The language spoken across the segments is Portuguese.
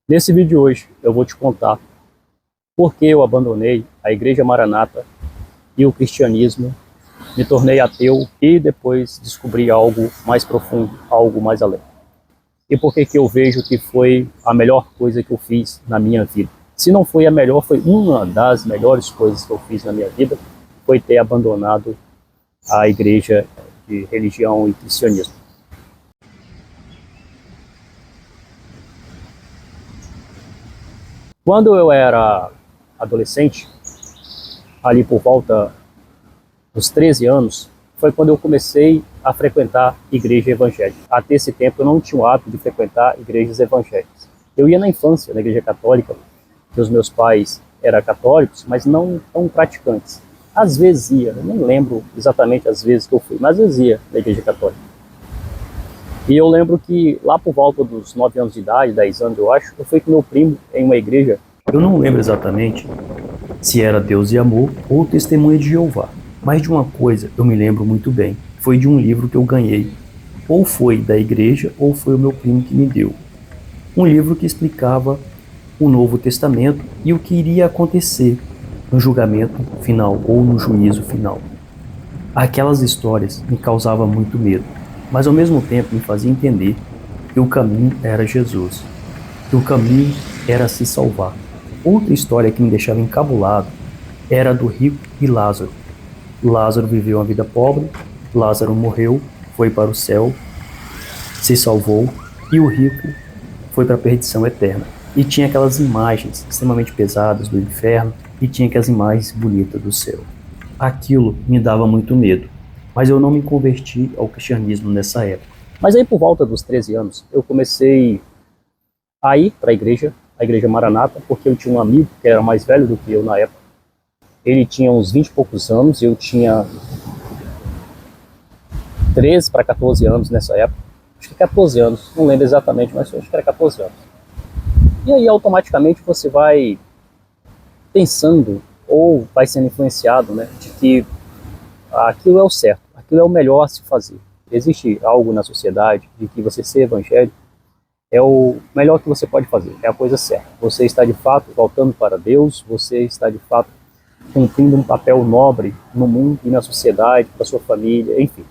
Nesse vídeo de hoje eu vou te contar por que eu abandonei a Igreja Maranata e o cristianismo, me tornei ateu e depois descobri algo mais profundo, algo mais além. E por que eu vejo que foi a melhor coisa que eu fiz na minha vida. Se não foi a melhor, foi uma das melhores coisas que eu fiz na minha vida, foi ter abandonado a igreja de religião e cristianismo. Quando eu era adolescente, ali por volta dos 13 anos, foi quando eu comecei a frequentar igreja evangélica. Até esse tempo eu não tinha o hábito de frequentar igrejas evangélicas. Eu ia na infância na igreja católica, que os meus pais eram católicos, mas não tão praticantes. Às vezes ia, eu nem lembro exatamente as vezes que eu fui, mas às vezes ia na igreja católica. E eu lembro que lá por volta dos 9 anos de idade, 10 anos eu acho, eu fui com meu primo em uma igreja. Eu não lembro exatamente se era Deus e Amor ou Testemunha de Jeová. Mas de uma coisa eu me lembro muito bem. Foi de um livro que eu ganhei. Ou foi da igreja ou foi o meu primo que me deu. Um livro que explicava o Novo Testamento e o que iria acontecer no julgamento final ou no juízo final. Aquelas histórias me causavam muito medo, mas ao mesmo tempo me fazia entender que o caminho era Jesus, que o caminho era se salvar. Outra história que me deixava encabulado era a do rico e Lázaro. Lázaro viveu uma vida pobre, Lázaro morreu, foi para o céu, se salvou, e o rico foi para a perdição eterna. E tinha aquelas imagens extremamente pesadas do inferno e tinha aquelas imagens bonitas do céu. Aquilo me dava muito medo, mas eu não me converti ao cristianismo nessa época. Mas aí por volta dos 13 anos, eu comecei a ir para a igreja Maranata, porque eu tinha um amigo que era mais velho do que eu na época. Ele tinha uns 20 e poucos anos, eu tinha 13 para 14 anos nessa época. Acho que 14 anos, não lembro exatamente, mas acho que era 14 anos. E aí automaticamente você vai pensando ou vai sendo influenciado, né, de que aquilo é o certo, aquilo é o melhor a se fazer. Existe algo na sociedade de que você ser evangélico é o melhor que você pode fazer, é a coisa certa. Você está de fato voltando para Deus, você está de fato cumprindo um papel nobre no mundo e na sociedade, para sua família, enfim.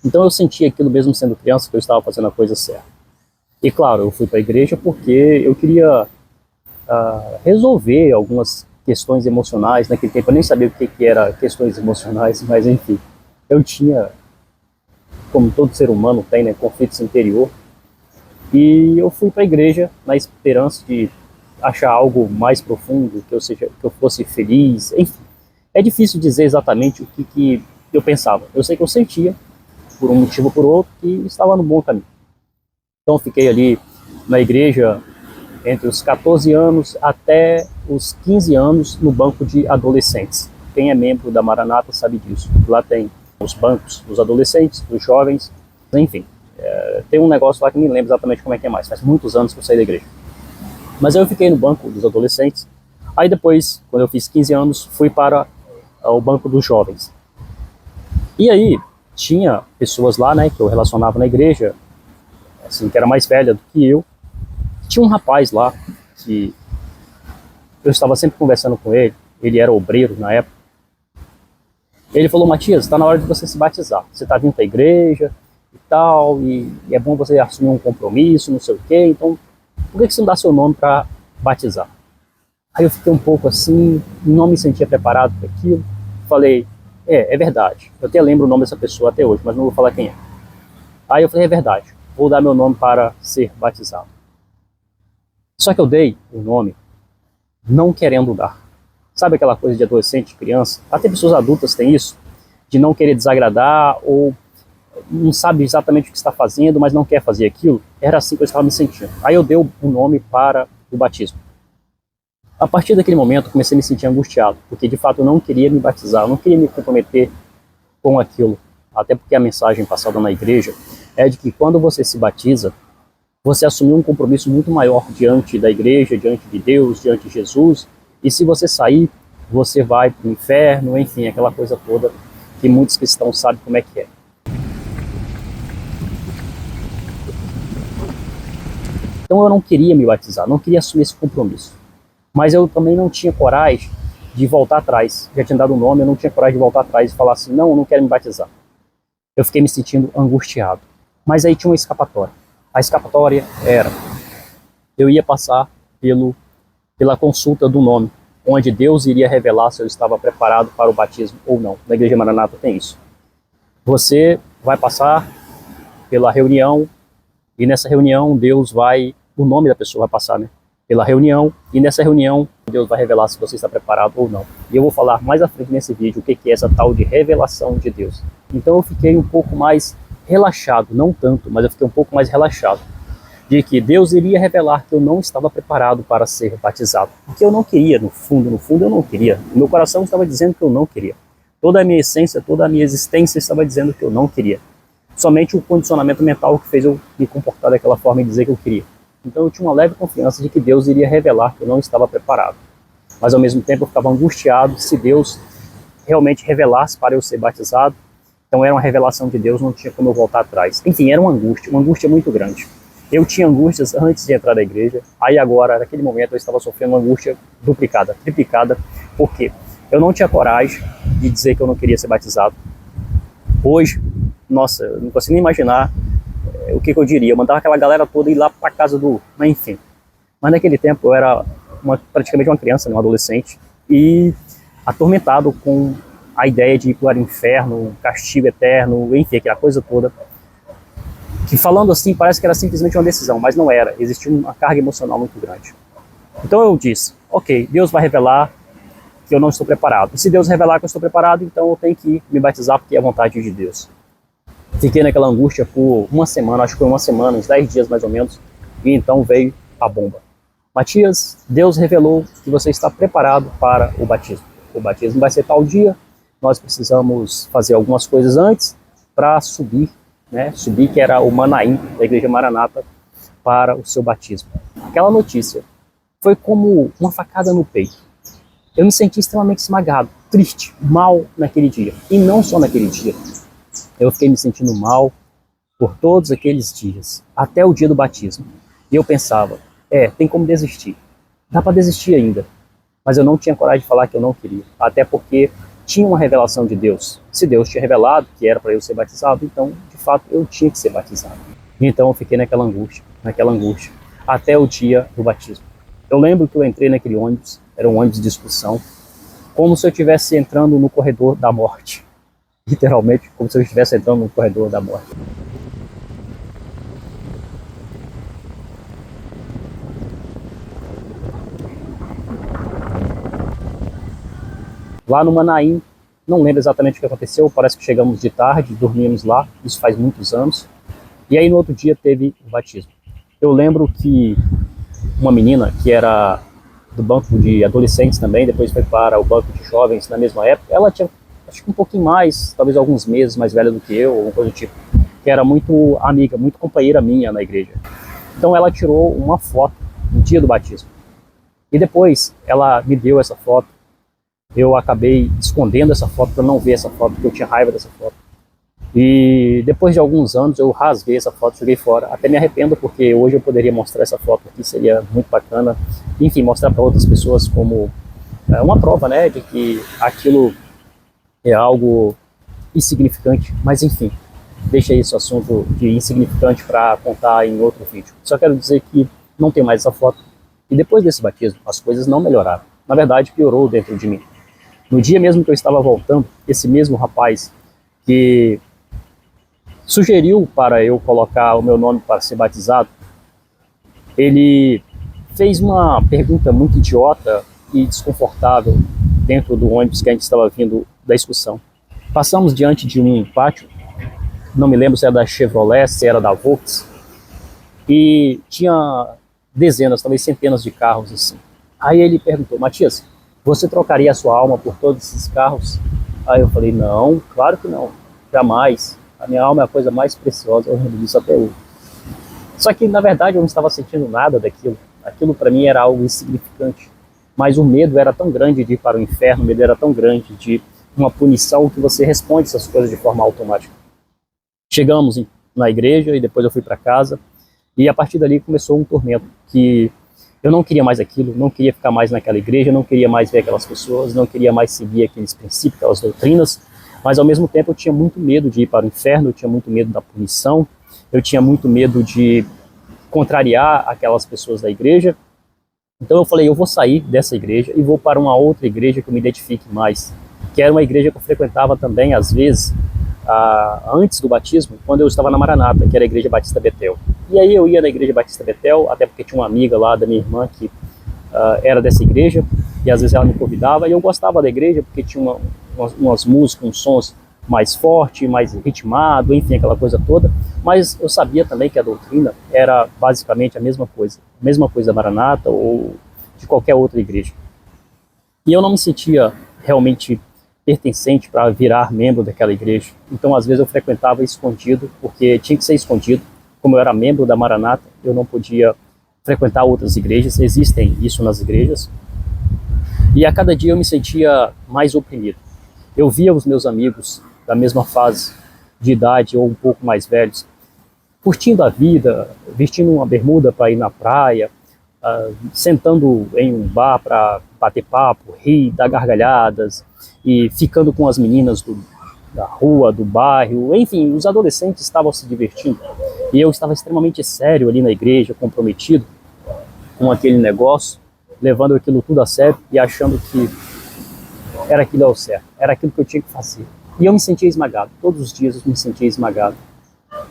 Então eu senti aquilo mesmo sendo criança, que eu estava fazendo a coisa certa. E claro, eu fui para a igreja porque eu queria resolver algumas questões emocionais. Naquele tempo eu nem sabia o que era questões emocionais, mas enfim, eu tinha, como todo ser humano tem, né, conflitos interior. E eu fui para a igreja na esperança de achar algo mais profundo, que eu fosse feliz, enfim. É difícil dizer exatamente o que eu pensava. Eu sei que eu sentia, por um motivo ou por outro, que estava no bom caminho. Então eu fiquei ali na igreja entre os 14 anos até os 15 anos no banco de adolescentes. Quem é membro da Maranata sabe disso. Lá tem os bancos dos adolescentes, dos jovens, enfim. Tem um negócio lá que não me lembro exatamente como é que é mais. Faz muitos anos que eu saí da igreja. Mas aí eu fiquei no banco dos adolescentes. Aí depois, quando eu fiz 15 anos, fui para o banco dos jovens. E aí tinha pessoas lá, né, que eu relacionava na igreja, assim, que era mais velha do que eu. Tinha um rapaz lá que eu estava sempre conversando com ele. Ele era obreiro na época. Ele falou: Matias, está na hora de você se batizar. Você está vindo para a igreja e tal, e é bom você assumir um compromisso, não sei o quê. Então, por que você não dá seu nome para batizar? Aí eu fiquei um pouco assim, não me sentia preparado para aquilo. Falei: é verdade. Eu até lembro o nome dessa pessoa até hoje, mas não vou falar quem é. Aí eu falei: é verdade, vou dar meu nome para ser batizado. Só que eu dei o nome não querendo dar. Sabe aquela coisa de adolescente, criança? Até pessoas adultas têm isso, de não querer desagradar ou não sabe exatamente o que está fazendo, mas não quer fazer aquilo. Era assim que eu estava me sentindo. Aí eu dei o nome para o batismo. A partir daquele momento eu comecei a me sentir angustiado, porque de fato eu não queria me batizar, eu não queria me comprometer com aquilo. Até porque a mensagem passada na igreja é de que quando você se batiza, você assumiu um compromisso muito maior diante da igreja, diante de Deus, diante de Jesus, e se você sair, você vai para o inferno, enfim, aquela coisa toda que muitos cristãos sabem como é que é. Então eu não queria me batizar, não queria assumir esse compromisso. Mas eu também não tinha coragem de voltar atrás. Já tinha dado o nome, eu não tinha coragem de voltar atrás e falar assim, não, eu não quero me batizar. Eu fiquei me sentindo angustiado. Mas aí tinha uma escapatória. A escapatória era, eu ia passar pela consulta do nome, onde Deus iria revelar se eu estava preparado para o batismo ou não. Na Igreja Maranata tem isso. Você vai passar pela reunião, e nessa reunião Deus vai, o nome da pessoa vai passar, né? Pela reunião, e nessa reunião Deus vai revelar se você está preparado ou não. E eu vou falar mais à frente nesse vídeo o que é essa tal de revelação de Deus. Então eu fiquei um pouco mais relaxado, não tanto, mas eu fiquei um pouco mais relaxado, de que Deus iria revelar que eu não estava preparado para ser batizado. Porque eu não queria, no fundo eu não queria. O meu coração estava dizendo que eu não queria. Toda a minha essência, toda a minha existência estava dizendo que eu não queria. Somente o condicionamento mental que fez eu me comportar daquela forma e dizer que eu queria. Então eu tinha uma leve confiança de que Deus iria revelar que eu não estava preparado. Mas ao mesmo tempo eu ficava angustiado se Deus realmente revelasse para eu ser batizado. Então era uma revelação de Deus, não tinha como eu voltar atrás. Enfim, era uma angústia muito grande. Eu tinha angústias antes de entrar na igreja, aí agora, naquele momento, eu estava sofrendo uma angústia duplicada, triplicada, porque eu não tinha coragem de dizer que eu não queria ser batizado. Hoje, nossa, eu não consigo nem imaginar o que eu diria. Eu mandava aquela galera toda ir lá para casa do... Enfim. Mas naquele tempo eu era praticamente uma criança, né, um adolescente, e atormentado com a ideia de ir para o inferno, um castigo eterno, enfim, aquela coisa toda. Que falando assim parece que era simplesmente uma decisão, mas não era. Existia uma carga emocional muito grande. Então eu disse, ok, Deus vai revelar que eu não estou preparado. E se Deus revelar que eu estou preparado, então eu tenho que me batizar porque é a vontade de Deus. Fiquei naquela angústia por uma semana, acho que foi uma semana, uns 10 dias mais ou menos, e então veio a bomba. Matias, Deus revelou que você está preparado para o batismo. O batismo vai ser tal dia, nós precisamos fazer algumas coisas antes para subir, né? Subir, que era o Manaim da Igreja Maranata, para o seu batismo. Aquela notícia foi como uma facada no peito. Eu me senti extremamente esmagado, triste, mal naquele dia. E não só naquele dia. Eu fiquei me sentindo mal por todos aqueles dias, até o dia do batismo. E eu pensava, tem como desistir. Dá para desistir ainda. Mas eu não tinha coragem de falar que eu não queria. Até porque tinha uma revelação de Deus. Se Deus tinha revelado que era para eu ser batizado, então, de fato, eu tinha que ser batizado. Então eu fiquei naquela angústia, até o dia do batismo. Eu lembro que eu entrei naquele ônibus, era um ônibus de excursão, como se eu estivesse entrando no corredor da morte. Literalmente, como se eu estivesse entrando no corredor da morte. Lá no Manaim, não lembro exatamente o que aconteceu, parece que chegamos de tarde, dormimos lá, isso faz muitos anos. E aí no outro dia teve o batismo. Eu lembro que uma menina que era do banco de adolescentes também, depois foi para o banco de jovens na mesma época, ela tinha acho que um pouquinho mais, talvez alguns meses mais velha do que eu, ou coisa do tipo, que era muito amiga, muito companheira minha na igreja. Então ela tirou uma foto no dia do batismo. E depois ela me deu essa foto. Eu acabei escondendo essa foto para não ver essa foto, porque eu tinha raiva dessa foto. E depois de alguns anos eu rasguei essa foto, joguei fora. Até me arrependo, porque hoje eu poderia mostrar essa foto aqui, seria muito bacana. Enfim, mostrar para outras pessoas como uma prova, né, de que aquilo é algo insignificante. Mas enfim, deixa esse assunto de insignificante para contar em outro vídeo. Só quero dizer que não tem mais essa foto. E depois desse batismo, as coisas não melhoraram. Na verdade, piorou dentro de mim. No dia mesmo que eu estava voltando, esse mesmo rapaz que sugeriu para eu colocar o meu nome para ser batizado, ele fez uma pergunta muito idiota e desconfortável dentro do ônibus que a gente estava vindo da excursão. Passamos diante de um pátio, não me lembro se era da Chevrolet, se era da Volks, e tinha dezenas, talvez centenas de carros assim. Aí ele perguntou, Matias, você trocaria a sua alma por todos esses carros? Aí eu falei, não, claro que não, jamais. A minha alma é a coisa mais preciosa, eu lembro disso até hoje. Só que, na verdade, eu não estava sentindo nada daquilo. Aquilo para mim era algo insignificante. Mas o medo era tão grande de ir para o inferno, o medo era tão grande de uma punição que você responde essas coisas de forma automática. Chegamos na igreja e depois eu fui para casa. E a partir dali começou um tormento, que eu não queria mais aquilo, não queria ficar mais naquela igreja, não queria mais ver aquelas pessoas, não queria mais seguir aqueles princípios, aquelas doutrinas, mas ao mesmo tempo eu tinha muito medo de ir para o inferno, eu tinha muito medo da punição, eu tinha muito medo de contrariar aquelas pessoas da igreja. Então eu falei, eu vou sair dessa igreja e vou para uma outra igreja que eu me identifique mais, que era uma igreja que eu frequentava também, às vezes, antes do batismo, quando eu estava na Maranata, que era a Igreja Batista Betel. E aí eu ia na Igreja Batista Betel, até porque tinha uma amiga lá da minha irmã que era dessa igreja, e às vezes ela me convidava, e eu gostava da igreja porque tinha umas músicas, uns sons mais fortes, mais ritmado, enfim, aquela coisa toda, mas eu sabia também que a doutrina era basicamente a mesma coisa da Maranata ou de qualquer outra igreja. E eu não me sentia realmente pertencente para virar membro daquela igreja. Então, às vezes, eu frequentava escondido, porque tinha que ser escondido. Como eu era membro da Maranata, eu não podia frequentar outras igrejas, existem isso nas igrejas. E a cada dia eu me sentia mais oprimido. Eu via os meus amigos da mesma fase de idade ou um pouco mais velhos, curtindo a vida, vestindo uma bermuda para ir na praia, sentando em um bar para bater papo, rir, dar gargalhadas, e ficando com as meninas da rua, do bairro, enfim, os adolescentes estavam se divertindo. E eu estava extremamente sério ali na igreja, comprometido com aquele negócio, levando aquilo tudo a sério e achando que era aquilo ao certo, era aquilo que eu tinha que fazer. E eu me sentia esmagado, todos os dias eu me sentia esmagado.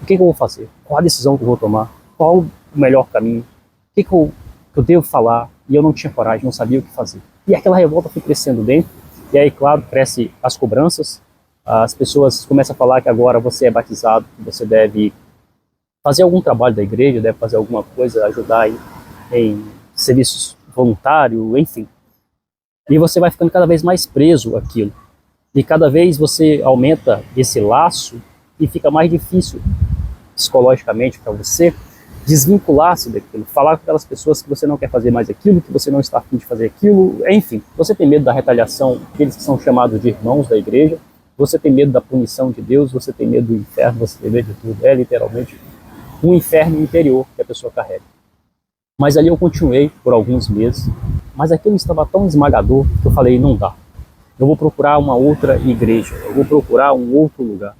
O que eu vou fazer? Qual a decisão que eu vou tomar? Qual o melhor caminho? O que eu devo falar? E eu não tinha coragem, não sabia o que fazer. E aquela revolta foi crescendo dentro, e aí, claro, cresce as cobranças, as pessoas começam a falar que agora você é batizado, que você deve fazer algum trabalho da igreja, deve fazer alguma coisa, ajudar em serviços voluntários, enfim. E você vai ficando cada vez mais preso àquilo. E cada vez você aumenta esse laço e fica mais difícil psicologicamente para você desvincular-se daquilo, falar com aquelas pessoas que você não quer fazer mais aquilo, que você não está a fim de fazer aquilo, enfim. Você tem medo da retaliação daqueles que são chamados de irmãos da igreja, você tem medo da punição de Deus, você tem medo do inferno, você tem medo de tudo. É literalmente um inferno interior que a pessoa carrega. Mas ali eu continuei por alguns meses, mas aquilo estava tão esmagador que eu falei, não dá. Eu vou procurar uma outra igreja, eu vou procurar um outro lugar.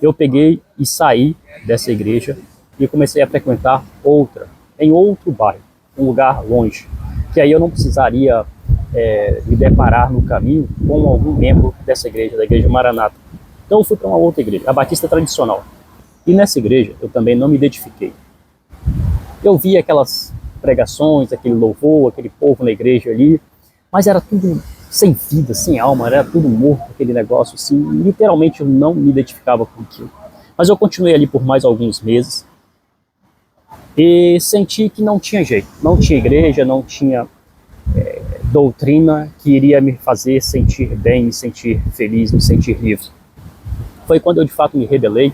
Eu peguei e saí dessa igreja e comecei a frequentar outra, em outro bairro, um lugar longe, que aí eu não precisaria me deparar no caminho com algum membro dessa igreja, da Igreja Maranata. Então eu fui para uma outra igreja, a Batista Tradicional. E nessa igreja eu também não me identifiquei. Eu vi aquelas pregações, aquele louvor, aquele povo na igreja ali, mas era tudo sem vida, sem alma, era tudo morto, aquele negócio assim, literalmente eu não me identificava com aquilo. Mas eu continuei ali por mais alguns meses e senti que não tinha jeito, não tinha igreja, não tinha doutrina que iria me fazer sentir bem, me sentir feliz, me sentir livre. Foi quando eu de fato me rebelei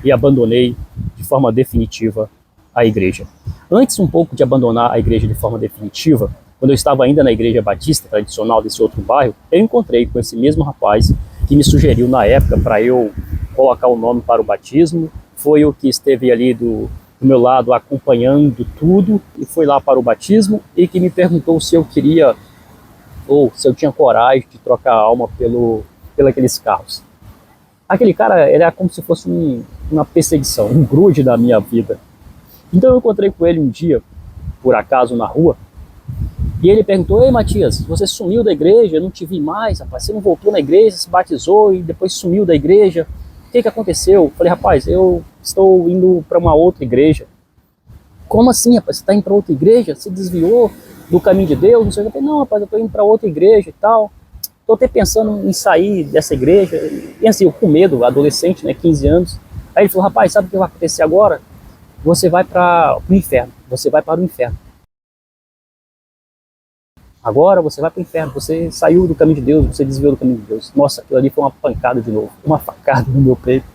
e abandonei de forma definitiva a igreja. Antes um pouco de abandonar a igreja de forma definitiva, quando eu estava ainda na Igreja Batista Tradicional desse outro bairro, eu encontrei com esse mesmo rapaz que me sugeriu na época para eu colocar o nome para o batismo. Foi o que esteve ali do meu lado acompanhando tudo e foi lá para o batismo e que me perguntou se eu queria ou se eu tinha coragem de trocar a alma pelos carros. Aquele cara era como se fosse uma perseguição, um grude da minha vida. Então eu encontrei com ele um dia, por acaso, na rua, e ele perguntou, ei Matias, você sumiu da igreja, eu não te vi mais, rapaz, você não voltou na igreja, se batizou e depois sumiu da igreja, o que aconteceu? Eu falei, rapaz, eu estou indo para uma outra igreja. Como assim, rapaz, você está indo para outra igreja? Você desviou do caminho de Deus? Não sei o que. Eu falei, não, rapaz, eu estou indo para outra igreja e tal, estou até pensando em sair dessa igreja, e assim, eu com medo, adolescente, né, 15 anos. Aí ele falou, rapaz, sabe o que vai acontecer agora? Você vai para o inferno, você vai para o inferno. Agora você vai para o inferno, você saiu do caminho de Deus, você desviou do caminho de Deus. Nossa, aquilo ali foi uma pancada de novo, uma facada no meu peito.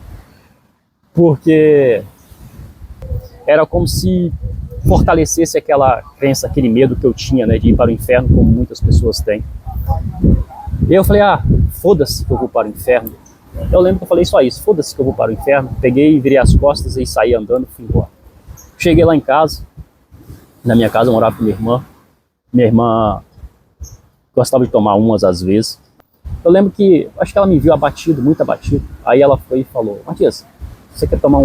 Porque era como se fortalecesse aquela crença, aquele medo que eu tinha, né, de ir para o inferno, como muitas pessoas têm. E eu falei, foda-se que eu vou para o inferno. Eu lembro que eu falei só isso, foda-se que eu vou para o inferno. Peguei, virei as costas e saí andando, fui embora. Cheguei lá em casa, na minha casa eu morava com minha irmã gostava de tomar umas às vezes. Eu lembro que, acho que ela me viu abatido, muito abatido, aí ela foi e falou: Matias, você quer tomar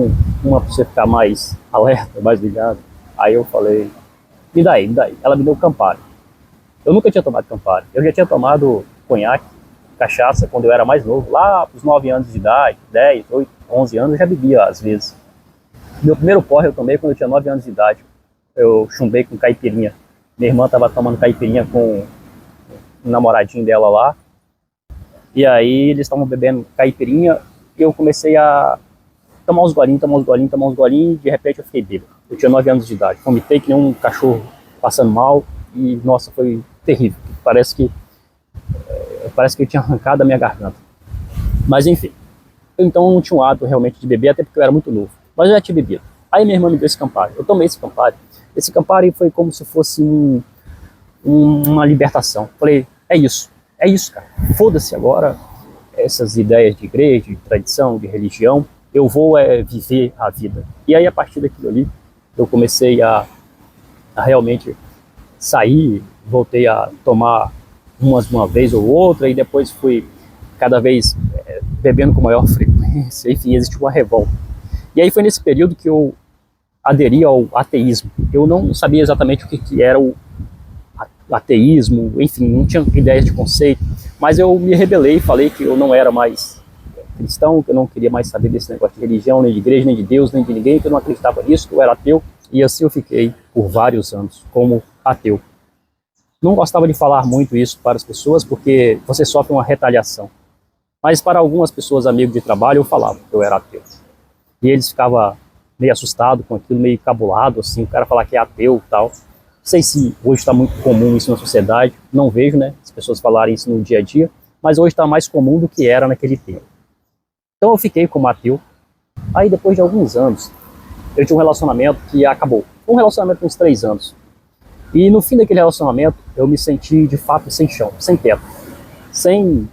uma pra você ficar mais alerta, mais ligado? Aí eu falei: me dá aí, me dá aí. Ela me deu Campari. Eu nunca tinha tomado Campari, eu já tinha tomado conhaque, cachaça, quando eu era mais novo, lá pros 9 anos de idade, 10, 8, 11 anos, eu já bebia às vezes. Meu primeiro porre eu tomei quando eu tinha 9 anos de idade. Eu chumbei com caipirinha. Minha irmã estava tomando caipirinha com um namoradinho dela lá. E aí eles estavam bebendo caipirinha e eu comecei a tomar uns golinhos, tomar uns golinhos, tomar uns golinhos, e de repente eu fiquei bêbado. Eu tinha 9 anos de idade. Vomitei que nem um cachorro passando mal e, nossa, foi terrível. Parece que eu tinha arrancado a minha garganta. Mas enfim. Então eu não tinha um hábito realmente de beber, até porque eu era muito novo. Mas eu já tinha bebido. Aí minha irmã me deu esse Campari. Eu tomei esse Campari. Esse Campari foi como se fosse uma libertação. Falei, é isso, cara. Foda-se agora essas ideias de igreja, de tradição, de religião. Eu vou viver a vida. E aí a partir daquilo ali, eu comecei a realmente sair, voltei a tomar uma vez ou outra, e depois fui cada vez bebendo com maior frequência. Enfim, existe uma revolta. E aí foi nesse período que eu aderi ao ateísmo. Eu não sabia exatamente o que era o ateísmo, enfim, não tinha ideia de conceito, mas eu me rebelei e falei que eu não era mais cristão, que eu não queria mais saber desse negócio de religião, nem de igreja, nem de Deus, nem de ninguém, que eu não acreditava nisso, que eu era ateu, e assim eu fiquei por vários anos como ateu. Não gostava de falar muito isso para as pessoas, porque você sofre uma retaliação. Mas para algumas pessoas, amigos de trabalho, eu falava que eu era ateu. E eles ficavam meio assustados com aquilo, meio cabulado, assim, o cara falar que é ateu e tal. Não sei se hoje está muito comum isso na sociedade, não vejo, né, as pessoas falarem isso no dia a dia, mas hoje está mais comum do que era naquele tempo. Então eu fiquei como ateu. Aí depois de alguns anos, eu tinha um relacionamento que acabou. Um relacionamento de uns 3 anos. E no fim daquele relacionamento, eu me senti de fato sem chão, sem teto, sem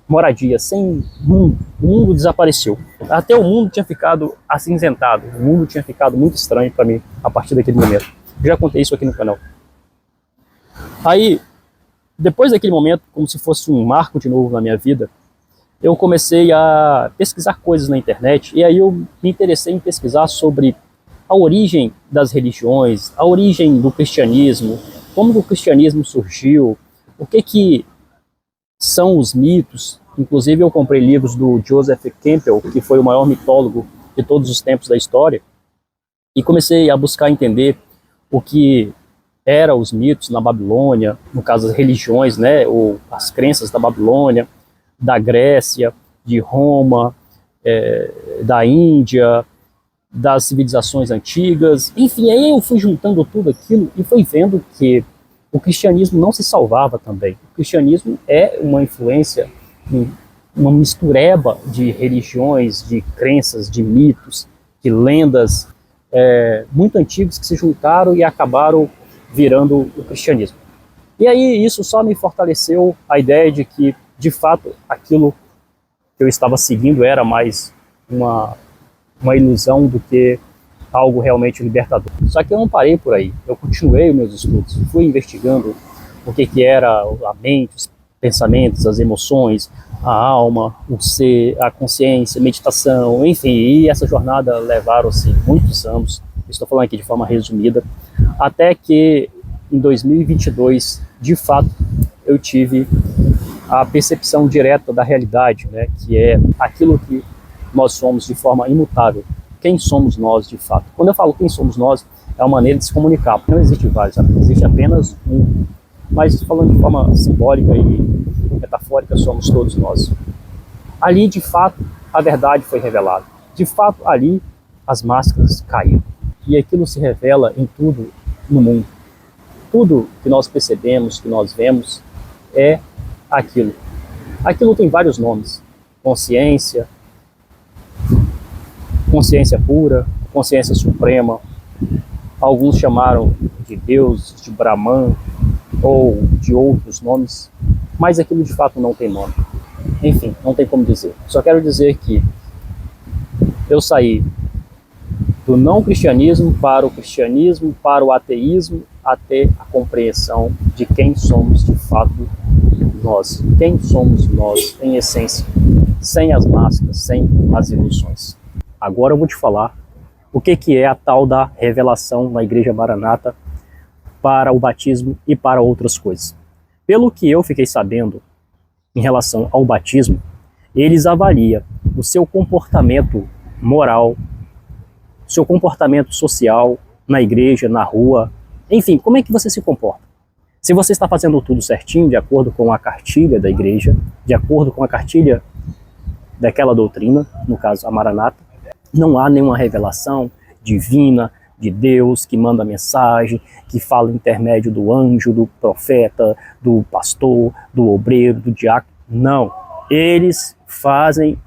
moradia, sem mundo. O mundo desapareceu. Até o mundo tinha ficado acinzentado. O mundo tinha ficado muito estranho para mim a partir daquele momento. Eu já contei isso aqui no canal. Aí, depois daquele momento, como se fosse um marco de novo na minha vida, eu comecei a pesquisar coisas na internet, e aí eu me interessei em pesquisar sobre a origem das religiões, a origem do cristianismo, como o cristianismo surgiu, o que são os mitos. Inclusive eu comprei livros do Joseph Campbell, que foi o maior mitólogo de todos os tempos da história, e comecei a buscar entender o que eram os mitos na Babilônia, no caso as religiões, né, ou as crenças da Babilônia, da Grécia, de Roma, da Índia, das civilizações antigas. Enfim, aí eu fui juntando tudo aquilo e fui vendo que o cristianismo não se salvava também. O cristianismo é uma influência, uma mistureba de religiões, de crenças, de mitos, de lendas muito antigos que se juntaram e acabaram virando o cristianismo. E aí isso só me fortaleceu a ideia de que, de fato, aquilo que eu estava seguindo era mais uma ilusão do que algo realmente libertador. Só que eu não parei por aí, eu continuei os meus estudos, fui investigando o que era a mente, os pensamentos, as emoções, a alma, o ser, a consciência, meditação, enfim, e essa jornada levaram-se muitos anos, estou falando aqui de forma resumida, até que em 2022, de fato, eu tive a percepção direta da realidade, né, que é aquilo que nós somos de forma imutável. Quem somos nós de fato? Quando eu falo quem somos nós, é uma maneira de se comunicar, porque não existe vários, existe apenas um. Mas falando de forma simbólica e metafórica, somos todos nós. Ali, de fato, a verdade foi revelada. De fato, ali, as máscaras caíram. E aquilo se revela em tudo no mundo. Tudo que nós percebemos, que nós vemos, é aquilo. Aquilo tem vários nomes. Consciência, consciência pura, consciência suprema. Alguns chamaram de Deus, de Brahman, ou de outros nomes, mas aquilo de fato não tem nome. Enfim, não tem como dizer. Só quero dizer que eu saí do não cristianismo para o cristianismo, para o ateísmo, até a compreensão de quem somos de fato nós. Quem somos nós, em essência, sem as máscaras, sem as ilusões. Agora eu vou te falar o que é a tal da revelação na Igreja Maranata para o batismo e para outras coisas. Pelo que eu fiquei sabendo em relação ao batismo, eles avaliam o seu comportamento moral, seu comportamento social na igreja, na rua, enfim, como é que você se comporta? Se você está fazendo tudo certinho, de acordo com a cartilha da igreja, de acordo com a cartilha daquela doutrina, no caso a Maranata, não há nenhuma revelação divina de Deus que manda mensagem, que fala intermédio do anjo, do profeta, do pastor, do obreiro, do diácono. Não. Eles fazem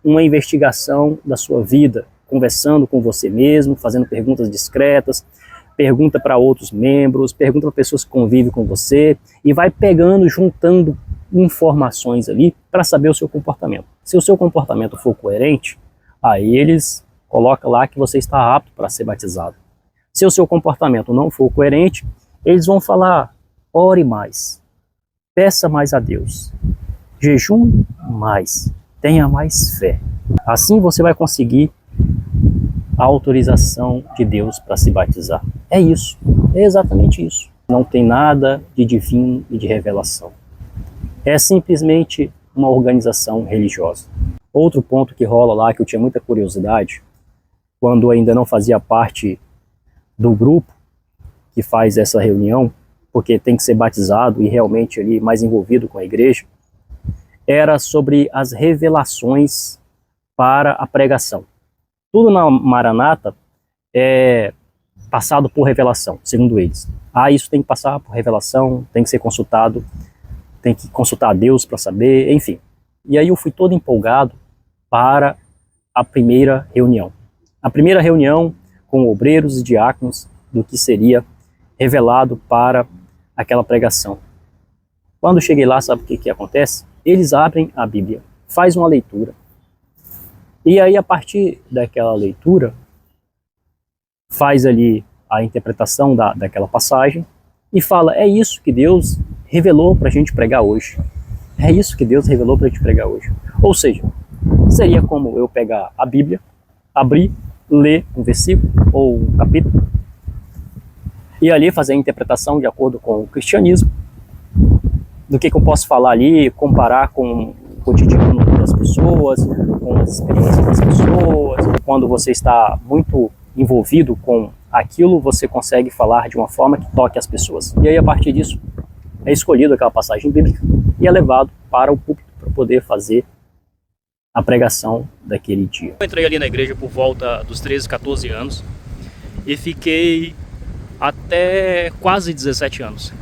uma investigação da sua vida, conversando com você mesmo, fazendo perguntas discretas, pergunta para outros membros, pergunta para pessoas que convivem com você e vai pegando, juntando informações ali para saber o seu comportamento. Se o seu comportamento for coerente, aí eles colocam lá que você está apto para ser batizado. Se o seu comportamento não for coerente, eles vão falar, ore mais, peça mais a Deus, jejum mais, tenha mais fé. Assim você vai conseguir a autorização de Deus para se batizar. É isso, é exatamente isso. Não tem nada de divino e de revelação. É simplesmente uma organização religiosa. Outro ponto que rola lá, que eu tinha muita curiosidade, quando ainda não fazia parte do grupo que faz essa reunião, porque tem que ser batizado e realmente ali mais envolvido com a igreja, era sobre as revelações para a pregação. Tudo na Maranata é passado por revelação, segundo eles. Isso tem que passar por revelação, tem que ser consultado, tem que consultar a Deus para saber, enfim. E aí eu fui todo empolgado para a primeira reunião. A primeira reunião com obreiros e diáconos do que seria revelado para aquela pregação. Quando cheguei lá, sabe o que acontece? Eles abrem a Bíblia, faz uma leitura. E aí, a partir daquela leitura, faz ali a interpretação daquela passagem e fala, é isso que Deus revelou para a gente pregar hoje. É isso que Deus revelou para a gente pregar hoje. Ou seja, seria como eu pegar a Bíblia, abrir, ler um versículo ou um capítulo e ali fazer a interpretação de acordo com o cristianismo, do que eu posso falar ali, comparar com o cotidiano das pessoas, com as experiências das pessoas. Quando você está muito envolvido com aquilo, você consegue falar de uma forma que toque as pessoas. E aí, a partir disso, é escolhido aquela passagem bíblica e é levado para o púlpito para poder fazer a pregação daquele dia. Eu entrei ali na igreja por volta dos 13, 14 anos e fiquei até quase 17 anos.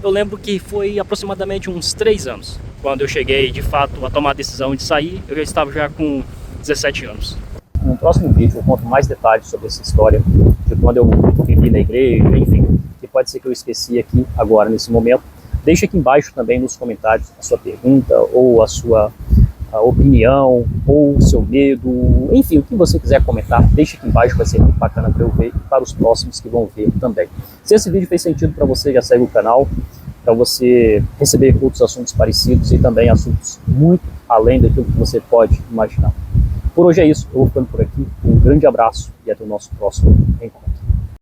Eu lembro que foi aproximadamente uns 3 anos. Quando eu cheguei, de fato, a tomar a decisão de sair, eu já estava com 17 anos. No próximo vídeo eu conto mais detalhes sobre essa história, de quando eu vivi na igreja, enfim, que pode ser que eu esqueci aqui agora, nesse momento. Deixa aqui embaixo também nos comentários a sua pergunta, ou a sua opinião, ou o seu medo, enfim, o que você quiser comentar, deixa aqui embaixo, vai ser muito bacana para eu ver e para os próximos que vão ver também. Se esse vídeo fez sentido para você, já segue o canal, para você receber outros assuntos parecidos e também assuntos muito além daquilo que você pode imaginar. Por hoje é isso, eu vou ficando por aqui, um grande abraço e até o nosso próximo encontro.